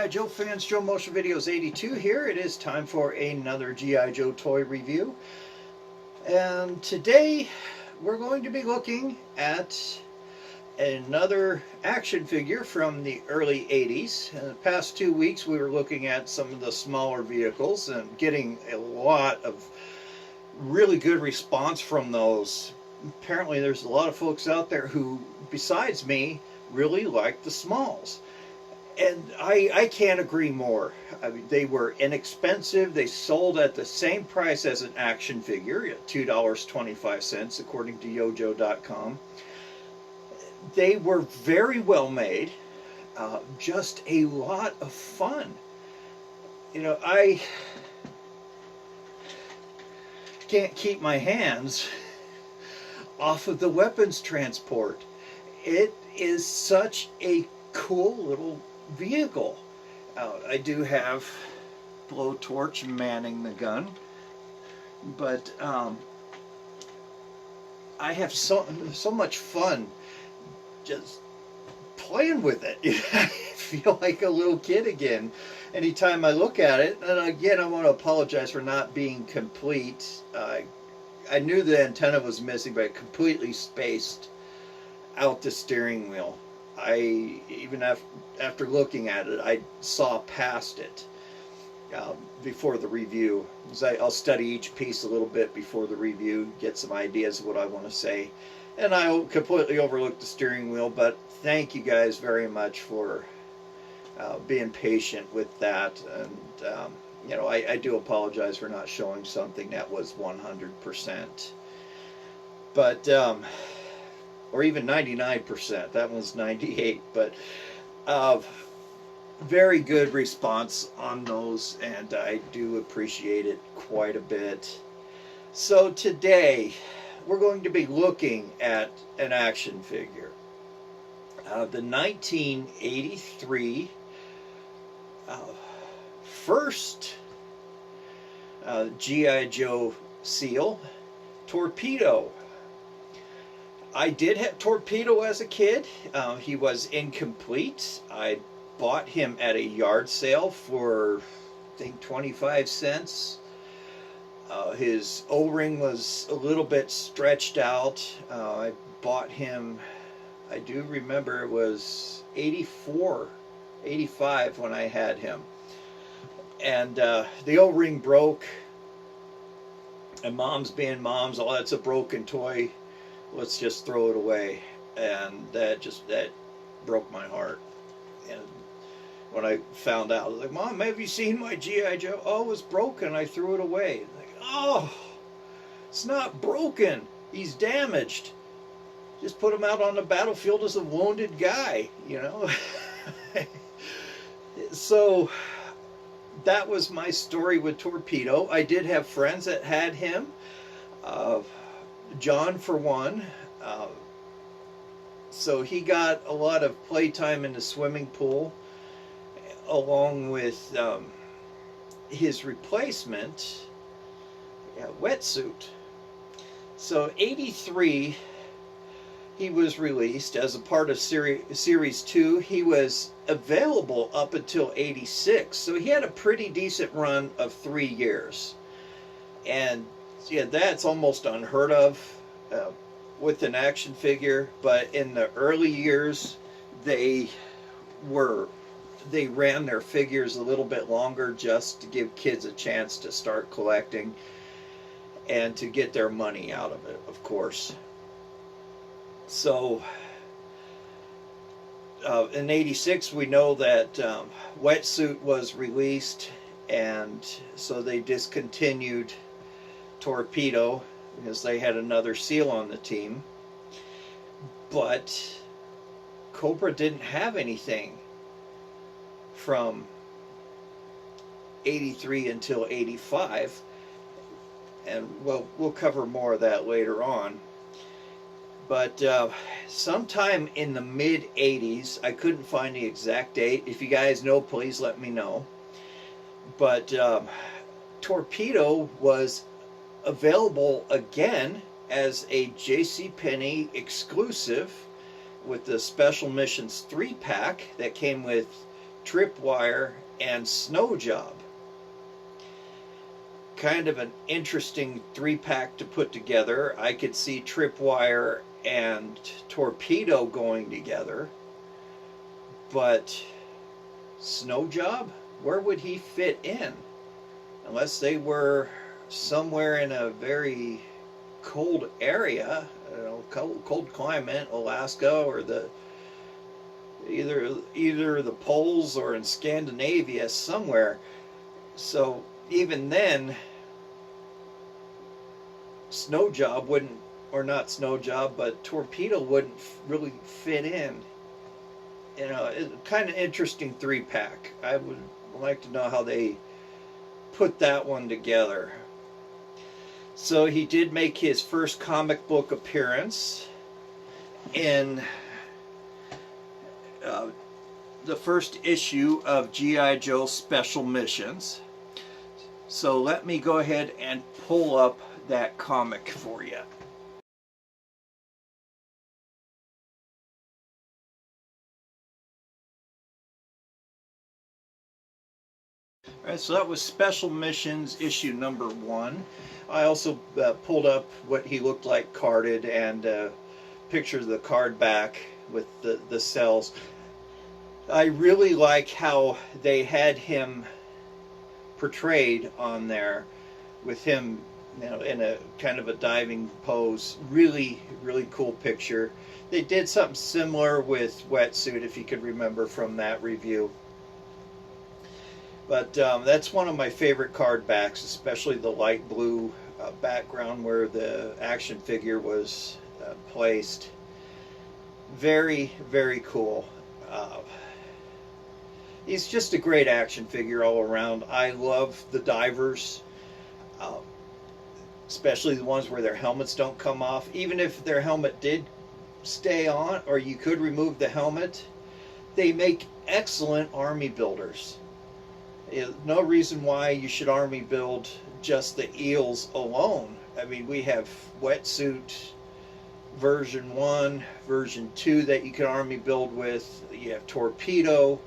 G.I. Joe fans, Joe Motion Videos 82 here. It is time for another G.I. Joe toy review. And today we're going to be looking at another action figure from the early 80s. In the past 2 weeks we were looking at some of the smaller vehicles and getting a lot of really good response from those. Apparently there's a lot of folks out there who, besides me, really like the smalls. And I can't agree more. I mean, they were inexpensive. They sold at the same price as an action figure at $2.25 according to yojo.com. They were very well made. Just a lot of fun. You know, I can't keep my hands off of the weapons transport. It is such a cool little vehicle. I do have Blowtorch manning the gun, but I have so much fun just playing with it. I feel like a little kid again anytime I look at it. And again, I want to apologize for not being complete. I knew the antenna was missing, but it completely spaced out the steering wheel. Even after looking at it, I saw past it before the review. I'll study each piece a little bit before the review, get some ideas of what I want to say. And I completely overlooked the steering wheel, but thank you guys very much for being patient with that. And you know, I do apologize for not showing something that was 100%. But or even 99%. That one's 98%. But very good response on those, and I do appreciate it quite a bit. So today we're going to be looking at an action figure. The 1983 first G.I. Joe seal, Torpedo. I did have Torpedo as a kid. He was incomplete. I bought him at a yard sale for, I think, 25 cents. His O-ring was a little bit stretched out. I bought him, I do remember it was 84, 85 when I had him. And the O-ring broke. And moms being moms, oh, that's a broken toy. Let's just throw it away. And that broke my heart. And when I found out, I was like, Mom, have you seen my G.I. Joe? Oh, it was broken. I threw it away. Like, oh, it's not broken. He's damaged. Just put him out on the battlefield as a wounded guy, you know. So that was my story with Torpedo. I did have friends that had him. John, for one. So he got a lot of playtime in the swimming pool, along with his replacement, Wetsuit. So 83, he was released as a part of Series 2. He was available up until 86. So he had a pretty decent run of 3 years. And yeah, that's almost unheard of with an action figure. But in the early years, they ran their figures a little bit longer just to give kids a chance to start collecting and to get their money out of it, of course. So in 86, we know that Wetsuit was released, and so they discontinued Torpedo because they had another seal on the team. But Cobra didn't have anything from 83 until 85, and we'll cover more of that later on. But sometime in the mid-80s, I couldn't find the exact date. If you guys know, please let me know. But Torpedo was available again as a JCPenney exclusive with the Special Missions 3-pack that came with Tripwire, and Snow Job. Kind of an interesting 3-pack to put together. I could see Tripwire and Torpedo going together, but Snow Job, where would he fit in? Unless they were somewhere in a very cold area, you know, cold climate, Alaska, or the either the poles or in Scandinavia somewhere. So even then, Snow Job wouldn't, or not Snow Job, but Torpedo wouldn't really fit in. You know, it's kind of interesting 3-pack. I would like to know how they put that one together. So he did make his first comic book appearance in the first issue of G.I. Joe Special Missions. So let me go ahead and pull up that comic for you. Alright, so that was Special Missions issue number 1. I also pulled up what he looked like carded, and pictures of the card back with the cells. I really like how they had him portrayed on there, with him, you know, in a kind of a diving pose. Really, really cool picture. They did something similar with Wetsuit, if you could remember from that review. But that's one of my favorite card backs, especially the light blue background where the action figure was placed. Very, very cool. He's just a great action figure all around. I love the divers, especially the ones where their helmets don't come off. Even if their helmet did stay on, or you could remove the helmet, they make excellent army builders. No reason why you should army build just the eels alone. I mean, we have Wetsuit version 1, version 2 that you can army build with. You have Torpedo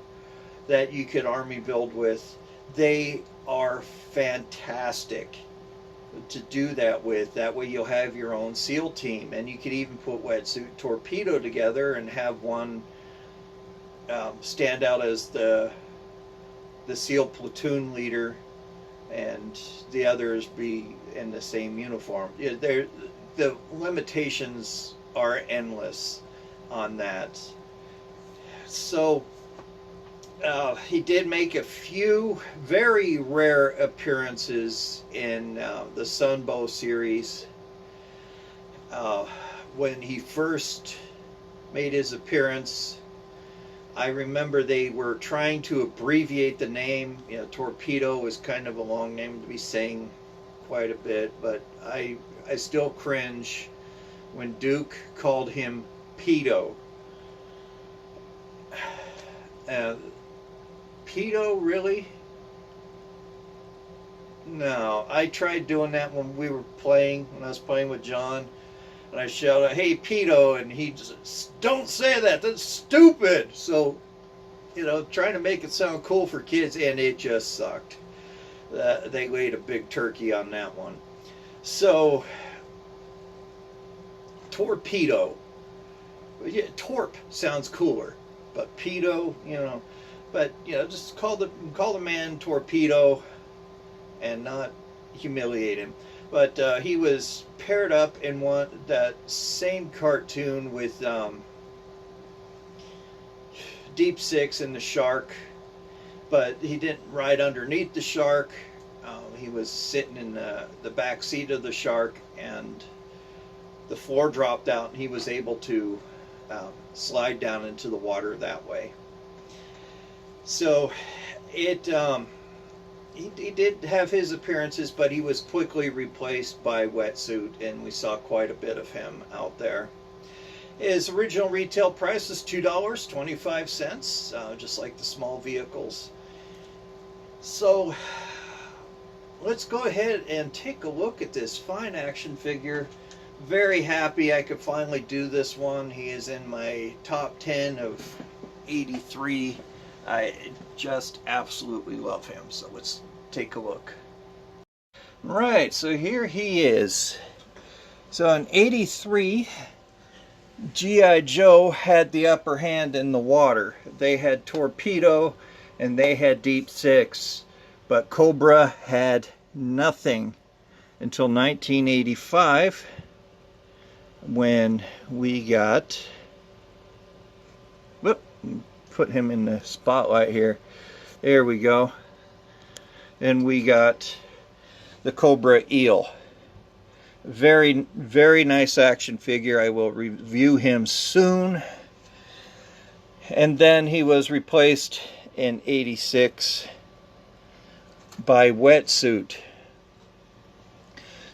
that you could army build with. They are fantastic to do that with. That way you'll have your own SEAL team, and you could even put Wetsuit Torpedo together and have one stand out as the SEAL platoon leader, and the others be in the same uniform. The limitations are endless on that. So he did make a few very rare appearances in the Sunbow series. When he first made his appearance, I remember they were trying to abbreviate the name. You know, Torpedo was kind of a long name to be saying quite a bit, but I still cringe when Duke called him Pedo. Pedo, really? No, I tried doing that when we were playing, when I was playing with John, and I shouted, "Hey, Pedo," and he just, "Don't say that, that's stupid." So, you know, trying to make it sound cool for kids, and it just sucked. They laid a big turkey on that one. So, Torpedo. Yeah, Torp sounds cooler, but Pedo, you know. But, you know, just call the man Torpedo and not humiliate him. But he was paired up in that same cartoon with Deep Six and the shark, but he didn't ride underneath the shark. He was sitting in the back seat of the shark, and the floor dropped out, and he was able to slide down into the water that way. So he did have his appearances, but he was quickly replaced by Wetsuit, and we saw quite a bit of him out there. His original retail price is $2.25, just like the small vehicles. So let's go ahead and take a look at this fine action figure. Very happy I could finally do this one. He is in my top 10 of 83 I just absolutely love him. So let's take a look. Right, so here he is. So in '83, G.I. Joe had the upper hand in the water. They had Torpedo and they had Deep Six, but Cobra had nothing until 1985 when we got, whoop, put him in the spotlight here. There we go. And we got the Cobra Eel. Very, very nice action figure. I will review him soon. And then he was replaced in '86 by Wetsuit.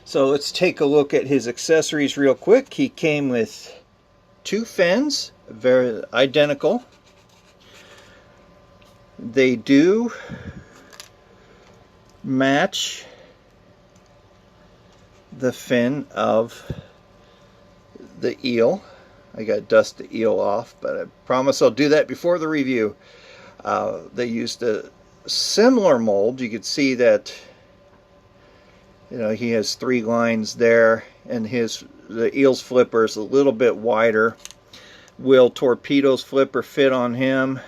So let's take a look at his accessories real quick. He came with 2 fins, very identical. They do match the fin of the eel. I got to dust the eel off, but I promise I'll do that before the review. They used a similar mold. You could see that, you know, he has 3 lines there, and the eel's flipper is a little bit wider. Will Torpedo's flipper fit on him?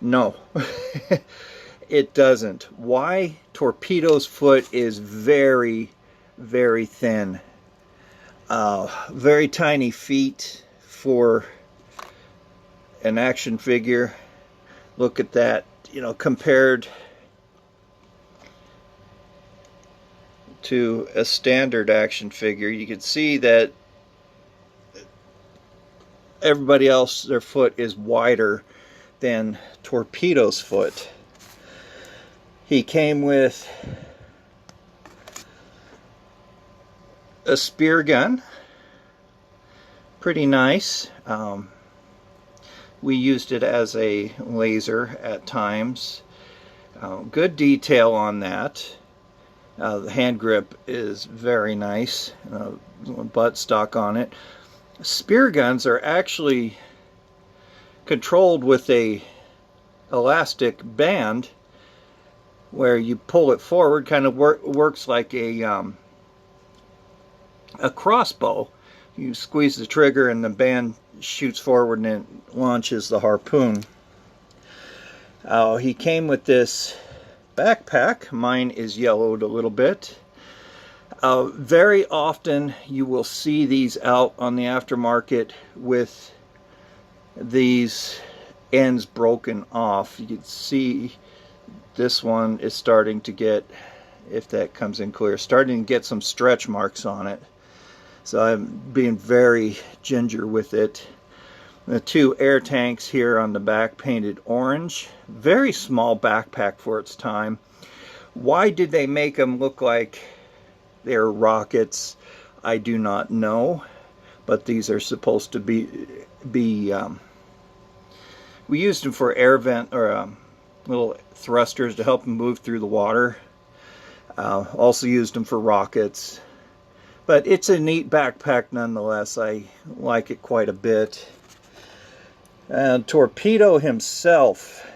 No. It doesn't. Why? Torpedo's foot is very, very thin. Very tiny feet for an action figure. Look at that. You know, compared to a standard action figure, you can see that everybody else, their foot is wider than Torpedo's foot. He came with a spear gun, pretty nice. We used it as a laser at times. Good detail on that. The hand grip is very nice. Buttstock on it. Spear guns are actually controlled with a elastic band where you pull it forward. Kind of works like a crossbow. You squeeze the trigger and the band shoots forward and it launches the harpoon. He came with this backpack. Mine is yellowed a little bit. Very often you will see these out on the aftermarket with these ends broken off. You can see this one is starting to get, if that comes in clear, starting to get some stretch marks on it. So I'm being very ginger with it. The 2 air tanks here on the back painted orange. Very small backpack for its time. Why did they make them look like they're rockets? I do not know. But these are supposed to be we used them for air vent or little thrusters to help them move through the water. Also used them for rockets. But it's a neat backpack nonetheless. I like it quite a bit. And Torpedo himself,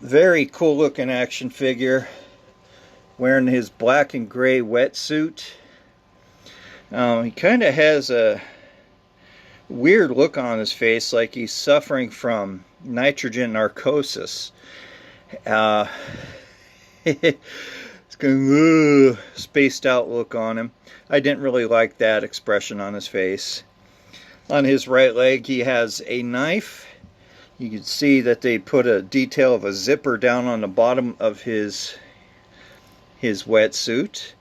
very cool looking action figure, wearing his black and gray wetsuit. He kind of has a weird look on his face, like he's suffering from nitrogen narcosis. It's kind of spaced out look on him. I didn't really like that expression on his face. On his right leg he has a knife. You can see that they put a detail of a zipper down on the bottom of his wetsuit.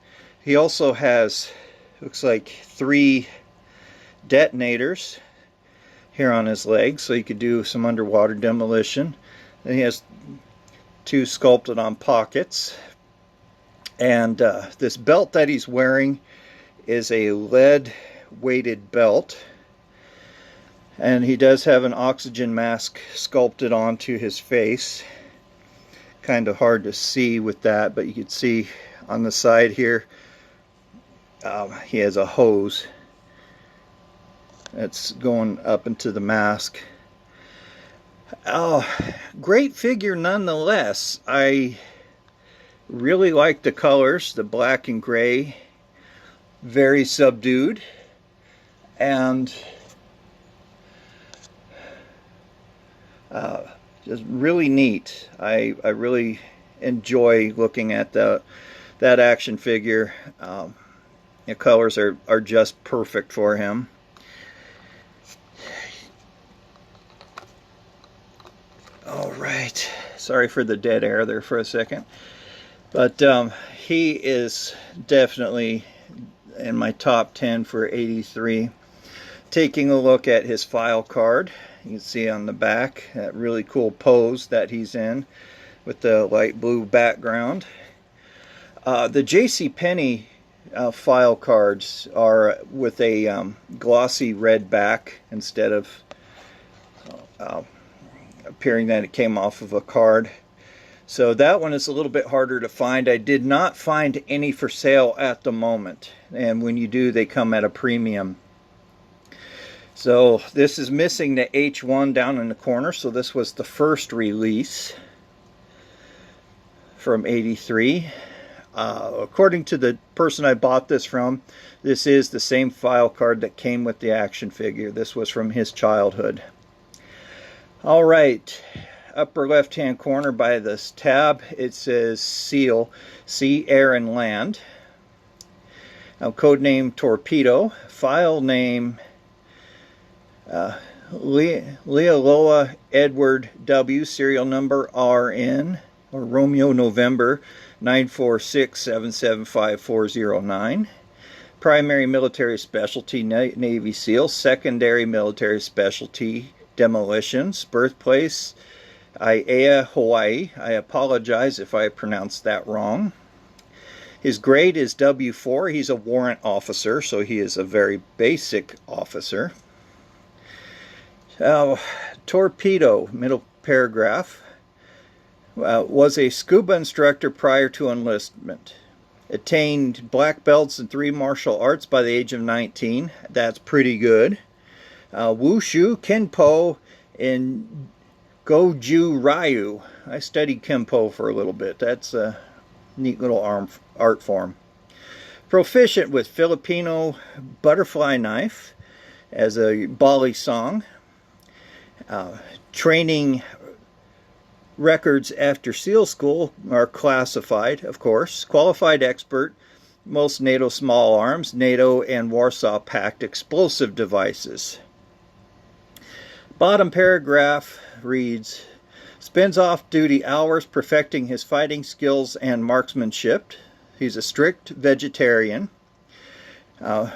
He also has, looks like 3 detonators here on his leg, so he could do some underwater demolition. And he has 2 sculpted on pockets. And this belt that he's wearing is a lead weighted belt. And he does have an oxygen mask sculpted onto his face. Kind of hard to see with that, but you can see on the side here he has a hose That's going up into the mask. Great figure nonetheless. I really like the colors, the black and gray, very subdued, and just really neat. I really enjoy looking at that action figure. The colors are just perfect for him. All right, sorry for the dead air there for a second, but he is definitely in my top 10 for 83. Taking a look at his file card, you can see on the back that really cool pose that he's in with the light blue background. The JCPenney file cards are with a glossy red back instead of appearing that it came off of a card. So that one is a little bit harder to find. I did not find any for sale at the moment, and when you do, they come at a premium. So this is missing the H1 down in the corner, so this was the first release from 83. According to the person I bought this from, this is the same file card that came with the action figure. This was from his childhood. All right, upper left hand corner by this tab, it says Seal, Sea, Air, and Land. Now, code name Torpedo, file name Lealoa Edward W, serial number RN, or Romeo November 946775409. Primary military specialty Navy SEAL, secondary military specialty demolitions. Birthplace Aiea, Hawaii. I apologize if I pronounced that wrong. His grade is W4. He's a warrant officer, so he is a very basic officer. Torpedo, middle paragraph, was a scuba instructor prior to enlistment. Attained black belts in 3 martial arts by the age of 19. That's pretty good. Wushu, Kenpo, and Goju Ryu. I studied Kenpo for a little bit. That's a neat little art form. Proficient with Filipino butterfly knife as a Bali song. Training records after SEAL school are classified, of course. Qualified expert, most NATO small arms, NATO and Warsaw Pact explosive devices. Bottom paragraph reads, spends off-duty hours perfecting his fighting skills and marksmanship. He's a strict vegetarian.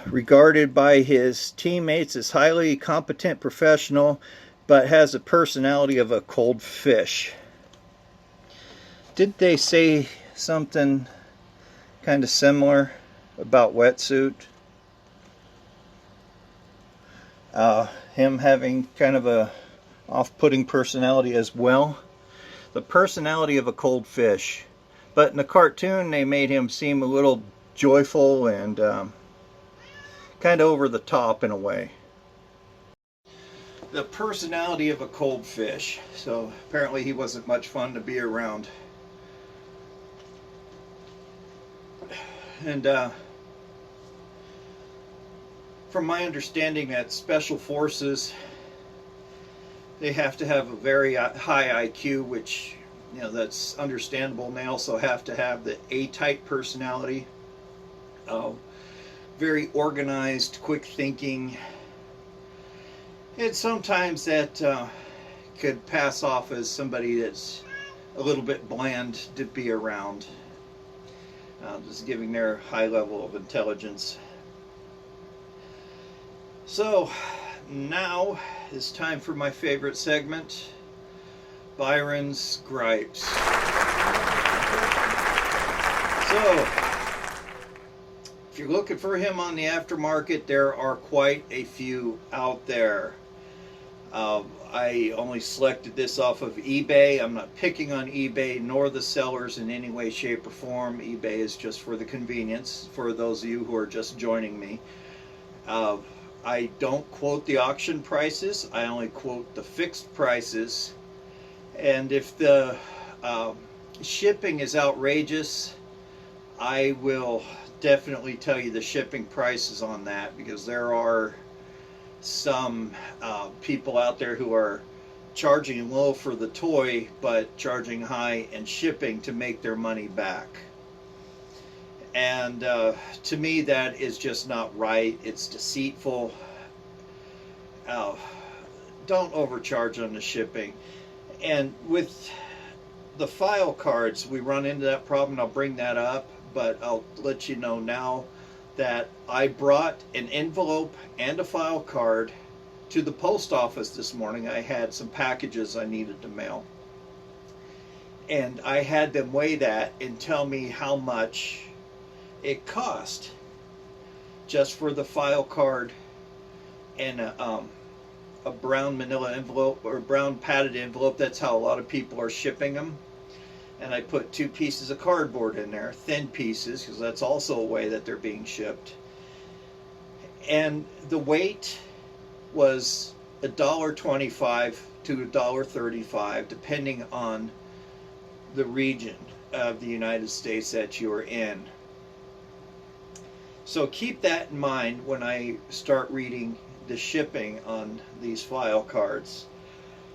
Regarded by his teammates as highly competent professional, but has a personality of a cold fish. Did they say something kind of similar about Wetsuit? Him having kind of a off-putting personality as well. The personality of a cold fish. But in the cartoon they made him seem a little joyful and kind of over the top in a way. The personality of a cold fish. So apparently he wasn't much fun to be around. And from my understanding that Special Forces, they have to have a very high IQ, which, you know, that's understandable. And they also have to have the A-type personality. Very organized, quick thinking. And sometimes that could pass off as somebody that's a little bit bland to be around. Just giving their high level of intelligence. So now it's time for my favorite segment, Byron's Gripes. So if you're looking for him on the aftermarket, there are quite a few out there. I only selected this off of eBay. I'm not picking on eBay nor the sellers in any way, shape, or form. eBay is just for the convenience for those of you who are just joining me. I don't quote the auction prices. I only quote the fixed prices. And if the shipping is outrageous, I will definitely tell you the shipping prices on that, because there are some people out there who are charging low for the toy but charging high in shipping to make their money back. And to me, that is just not right. It's deceitful. Don't overcharge on the shipping. And with the file cards, we run into that problem. I'll bring that up, but I'll let you know now that I brought an envelope and a file card to the post office this morning. I had some packages I needed to mail, and I had them weigh that and tell me how much it cost just for the file card and a brown manila envelope, or brown padded envelope. That's how a lot of people are shipping them. And I put 2 pieces of cardboard in there, thin pieces, because that's also a way that they're being shipped. And the weight was $1.25 to $1.35, depending on the region of the United States that you are in. So keep that in mind when I start reading the shipping on these file cards.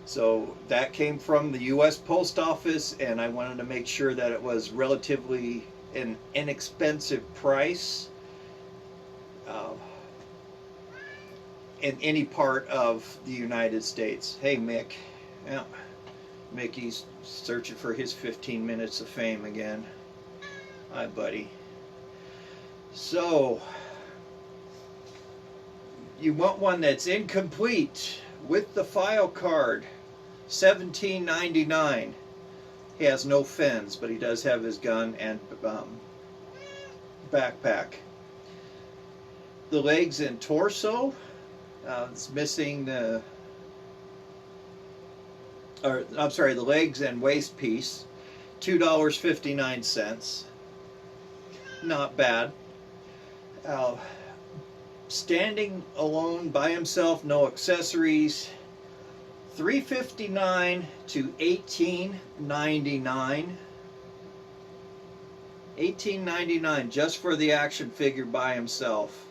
So that came from the U.S. Post Office, and I wanted to make sure that it was relatively an inexpensive price in any part of the United States. Hey, Mick. Yeah, Mickey's searching for his 15 minutes of fame again. Hi, buddy. So, you want one that's incomplete with the file card. $17.99. He has no fins, but he does have his gun and backpack. The legs and torso, it's missing the, the legs and waist piece, $2.59. Not bad. Standing alone by himself, no accessories, $3.59 to $18.99. $18.99 just for the action figure by himself.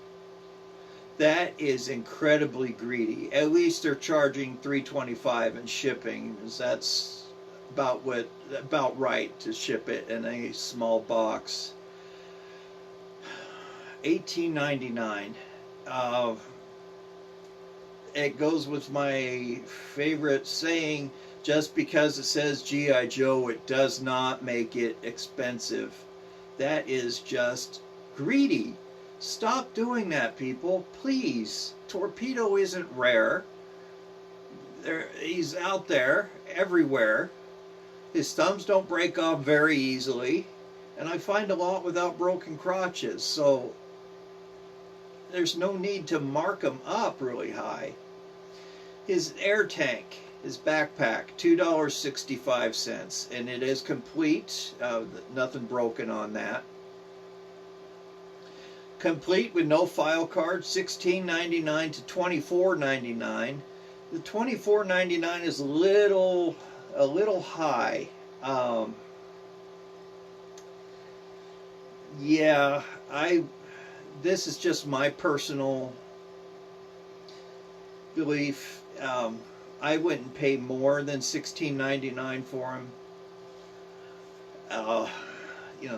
That is incredibly greedy. At least they're charging $3.25 in shipping, because that's about right to ship it in a small box. $18.99. It goes with my favorite saying, just because it says G.I. Joe, it does not make it expensive. That is just greedy. Stop doing that, people. Please. Torpedo isn't rare. He's out there everywhere. His thumbs don't break off very easily. And I find a lot without broken crotches. So there's no need to mark him up really high. His air tank, his backpack, $2.65, and it is complete. Nothing broken on that. Complete with no file card, $16.99 to $24.99. The $24.99 is a little high. Yeah, this is just my personal belief. I wouldn't pay more than $16.99 for him.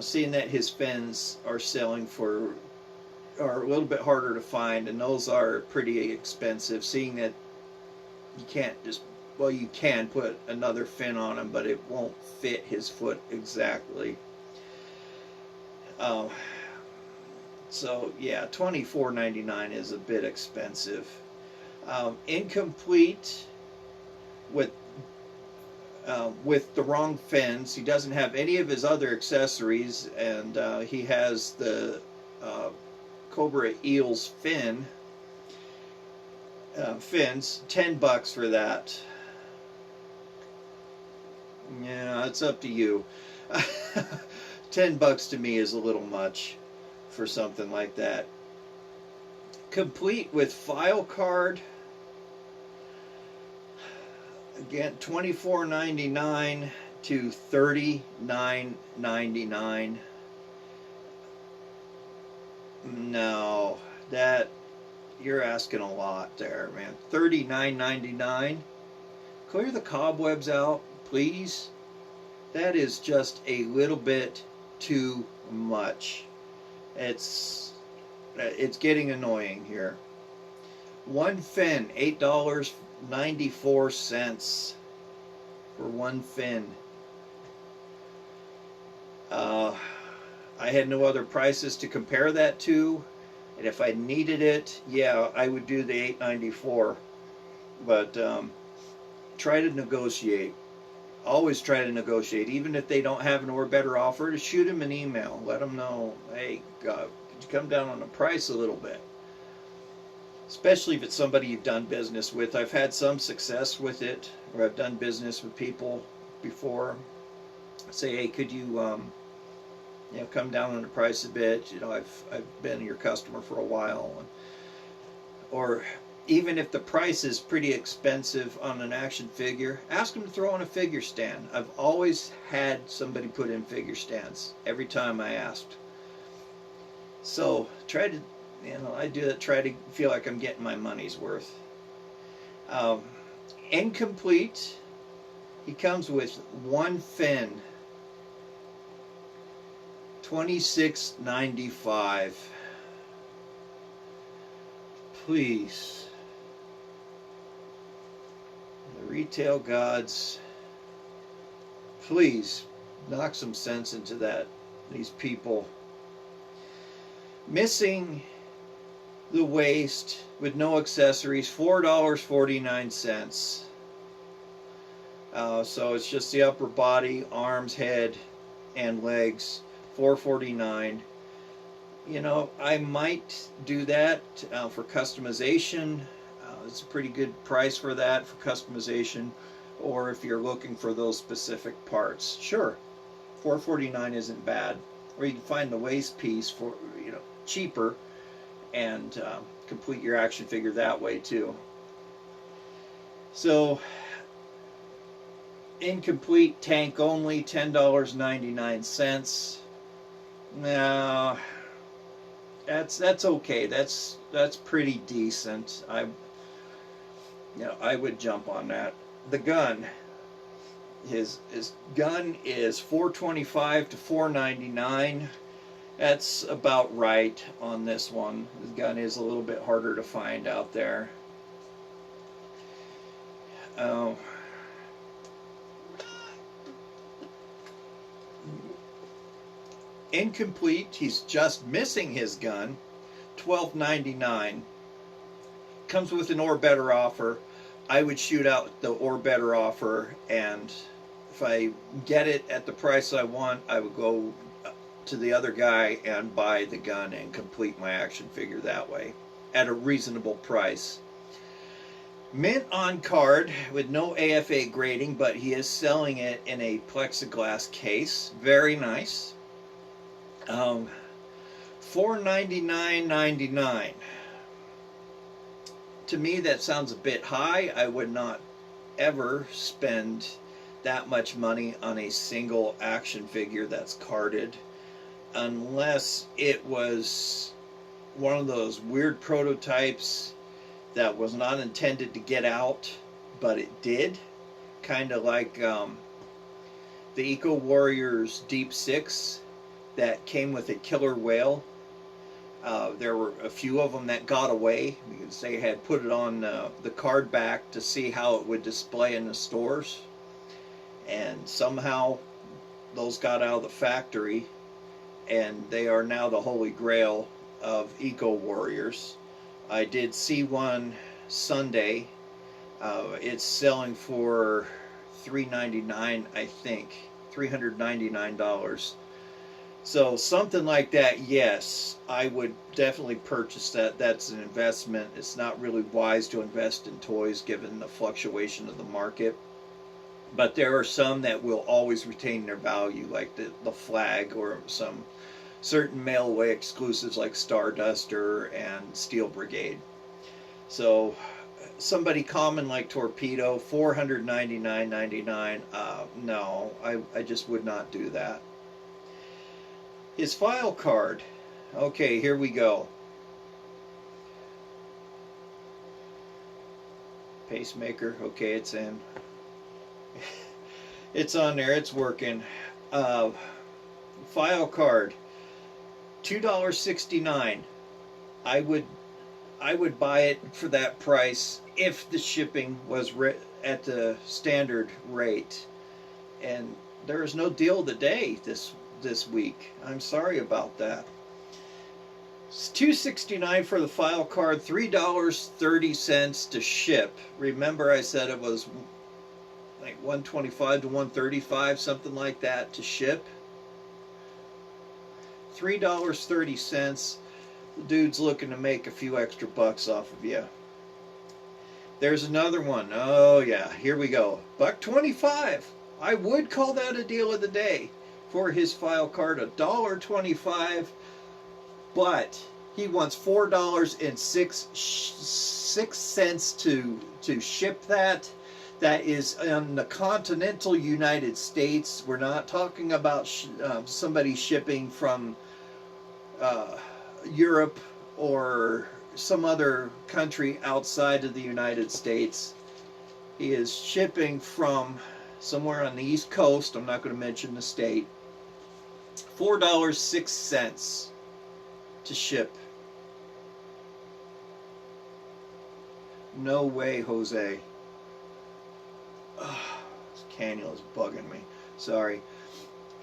Seeing that his fins are selling are a little bit harder to find, and those are pretty expensive. Seeing that you can't you can put another fin on him, but it won't fit his foot exactly. So yeah, $24.99 is a bit expensive. Incomplete with the wrong fins. He doesn't have any of his other accessories, and he has the Cobra Eel's fins. $10 for that. Yeah, it's up to you. $10 to me is a little much for something like that. Incomplete with file card. Again, $24.99 to $39.99. No, that you're asking a lot there, man. $39.99. Clear the cobwebs out, please. That is just a little bit too much. It's getting annoying here. One fin, $8.94 for one fin. I had no other prices to compare that to, and if I needed it, yeah, I would do the $8.94. But try to negotiate. Always try to negotiate, even if they don't have an or better offer. To shoot them an email, let them know, hey, could you come down on the price a little bit? Especially if it's somebody you've done business with. I've had some success with it, or I've done business with people before. Say, hey, could you, come down on the price a bit? I've been your customer for a while, or even if the price is pretty expensive on an action figure, ask them to throw in a figure stand. I've always had somebody put in figure stands every time I asked. So try to, I do that. Try to feel like I'm getting my money's worth. Incomplete. He comes with one fin. $26.95. Please. The retail gods, please knock some sense into that. These people. Missing the waist with no accessories, $4.49. So it's just the upper body, arms, head, and legs. $4.49. I might do that for customization. It's a pretty good price for that, for customization, or if you're looking for those specific parts. Sure, $4.49 isn't bad. Or you can find the waist piece for cheaper, and complete your action figure that way too. So, incomplete tank only, $10.99. Now, that's okay. That's pretty decent. I would jump on that. The gun, his gun is $4.25 to $4.99. That's about right on this one. The gun is a little bit harder to find out there. Incomplete. He's just missing his gun. $12.99. Comes with an or better offer. I would shoot out the or better offer, and if I get it at the price I want, I would go to the other guy and buy the gun and complete my action figure that way at a reasonable price. Mint on card with no AFA grading, but he is selling it in a plexiglass case. Very nice. $499.99. To me, that sounds a bit high. I would not ever spend that much money on a single action figure that's carded, unless it was one of those weird prototypes that was not intended to get out, but it did. Kind of like the Eco Warriors Deep Six that came with a killer whale. There were a few of them that got away because they had put it on the card back to see how it would display in the stores, and somehow those got out of the factory, and they are now the holy grail of Eco Warriors. I did see one Sunday. It's selling for $399, I think, $399. So something like that, yes, I would definitely purchase that. That's an investment. It's not really wise to invest in toys given the fluctuation of the market. But there are some that will always retain their value, like the flag or some certain mailway exclusives like Starduster and Steel Brigade. So somebody common like Torpedo, $499.99. No, I just would not do that. His file card. Okay, here we go. Pacemaker. Okay, it's in. It's on there. It's working. File card. $2.69. I would buy it for that price if the shipping was at the standard rate. And there is no deal of the day this week. I'm sorry about that. It's $2.69 for the file card, $3.30 to ship. Remember I said it was like $125 to $135, something like that to ship. $3.30. The dude's looking to make a few extra bucks off of you. There's another one. Oh yeah, here we go. $1.25. I would call that a deal of the day for his file card, $1.25, but he wants $4.06 to ship that. That is in the continental United States. We're not talking about somebody shipping from Europe or some other country outside of the United States. He is shipping from somewhere on the East Coast. I'm not going to mention the state. $4.06 to ship. No way, Jose. This cannula is bugging me. Sorry.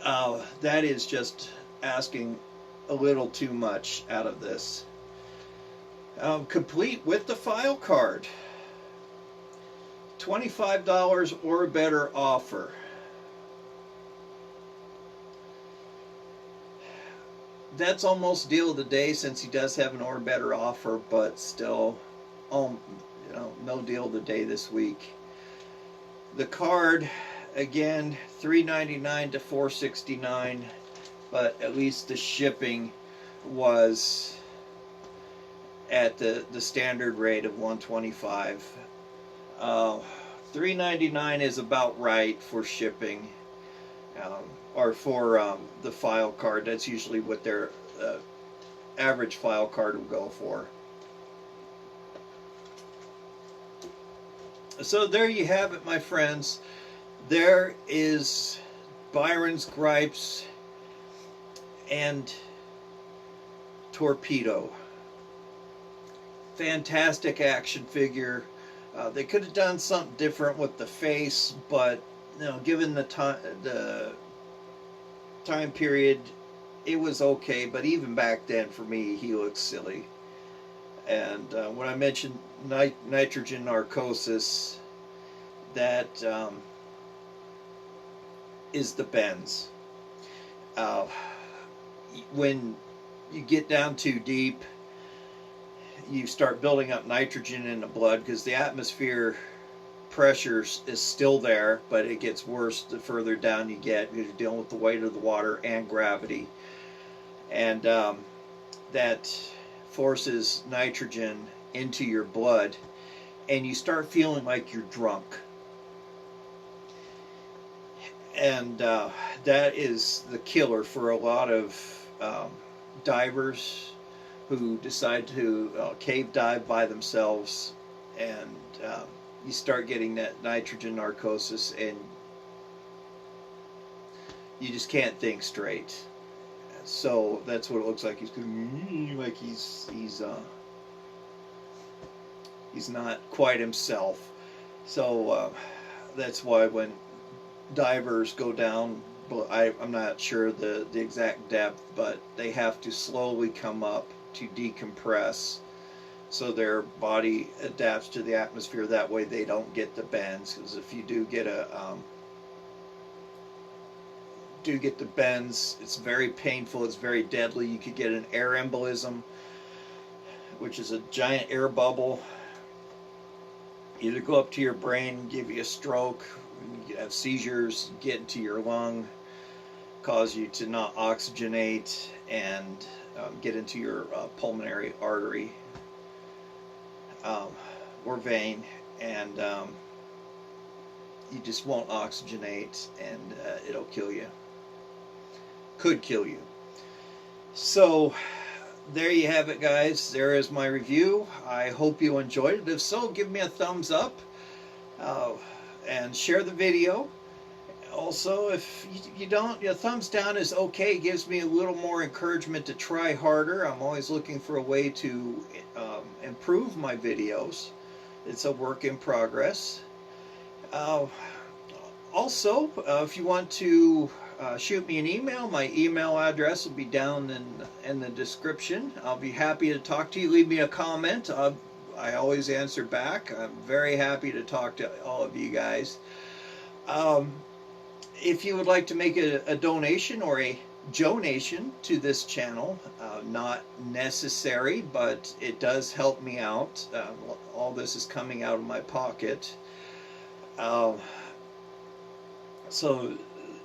That is just asking a little too much out of this. Complete with the file card. $25 or better offer. That's almost deal of the day since he does have an or better offer, but still, no deal of the day this week. The card, again, $3.99 to $4.69, but at least the shipping was at the standard rate of $125. $3.99 is about right for shipping, or for the file card. That's usually what their average file card will go for. So there you have it, my friends. There is Byron's gripes and Torpedo. Fantastic action figure. They could have done something different with the face, but given the time period, it was okay. But even back then, for me, he looked silly. And when I mentioned nitrogen narcosis, that is the bends. When you get down too deep, you start building up nitrogen in the blood because the atmosphere pressure is still there, but it gets worse the further down you get because you're dealing with the weight of the water and gravity. And that forces nitrogen into your blood, and you start feeling like you're drunk. And that is the killer for a lot of divers who decide to cave dive by themselves, and you start getting that nitrogen narcosis, and you just can't think straight. So that's what it looks like. He's going like he's not quite himself. So that's why when divers go down, I'm not sure the exact depth, but they have to slowly come up to decompress so their body adapts to the atmosphere. That way they don't get the bends, because if you do get the bends, it's very painful, it's very deadly. You could get an air embolism, which is a giant air bubble, either go up to your brain, give you a stroke, you have seizures, get into your lung, cause you to not oxygenate and get into your pulmonary artery or vein, and you just won't oxygenate, and it'll kill you. Could kill you. So there you have it, guys. There is my review. I hope you enjoyed it. If so, give me a thumbs up and share the video. Also, if you don't, your thumbs down is okay. It gives me a little more encouragement to try harder. I'm always looking for a way to improve my videos. It's a work in progress. Also, if you want to shoot me an email, my email address will be down in the description. I'll be happy to talk to you. Leave me a comment. I always answer back. I'm very happy to talk to all of you guys. If you would like to make a donation or a donation to this channel, not necessary, but it does help me out. All this is coming out of my pocket. So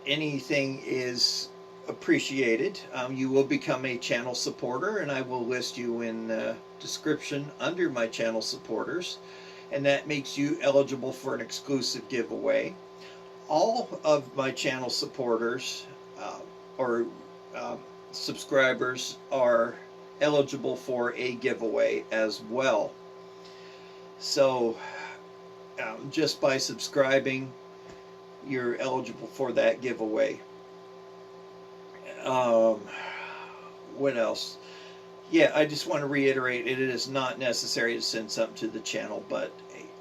anything is appreciated. You will become a channel supporter, and I will list you in the description under my channel supporters, and that makes you eligible for an exclusive giveaway. All of my channel supporters or subscribers are eligible for a giveaway as well. So just by subscribing, you're eligible for that giveaway. What else? Yeah, I just want to reiterate, it is not necessary to send something to the channel, but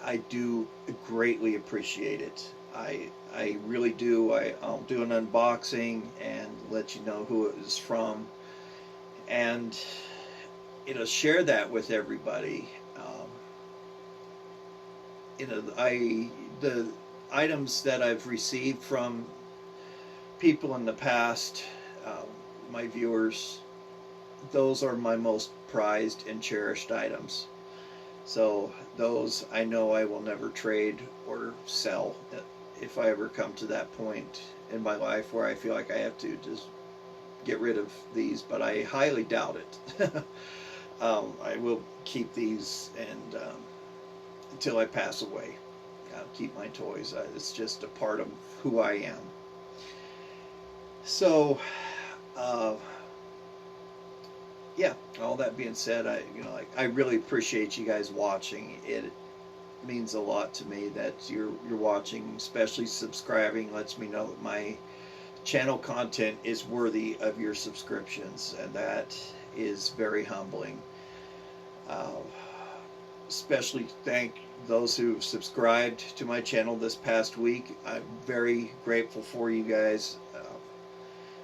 I do greatly appreciate it. I really do. I'll do an unboxing and let you know who it is from, and share that with everybody. The items that I've received from people in the past, my viewers, those are my most prized and cherished items. So those I know I will never trade or sell if I ever come to that point in my life where I feel like I have to just get rid of these, but I highly doubt it. I will keep these and until I pass away. I'll keep my toys. It's just a part of who I am. So yeah, all that being said, I really appreciate you guys watching. It means a lot to me that you're watching, especially subscribing. Lets me know that my channel content is worthy of your subscriptions, and that is very humbling. Especially thank those who subscribed to my channel this past week. I'm very grateful for you guys.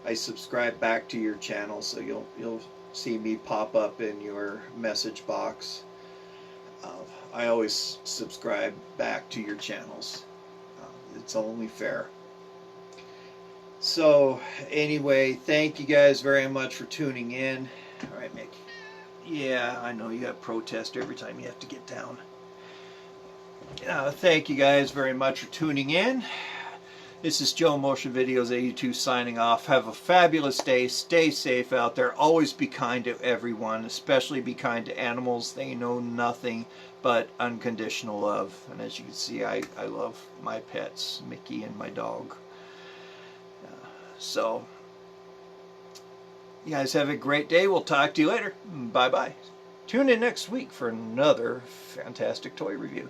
I subscribe back to your channel, so you'll see me pop up in your message box. I always subscribe back to your channels. It's only fair. So anyway, thank you guys very much for tuning in. All right, Mick. Yeah, I know you got protest every time you have to get down. Thank you guys very much for tuning in. This is Joe Motion Videos 82 signing off. Have a fabulous day. Stay safe out there. Always be kind to everyone, especially be kind to animals. They know nothing but unconditional love. And as you can see, I love my pets, Mickey and my dog. So, you guys have a great day. We'll talk to you later. Bye-bye. Tune in next week for another fantastic toy review.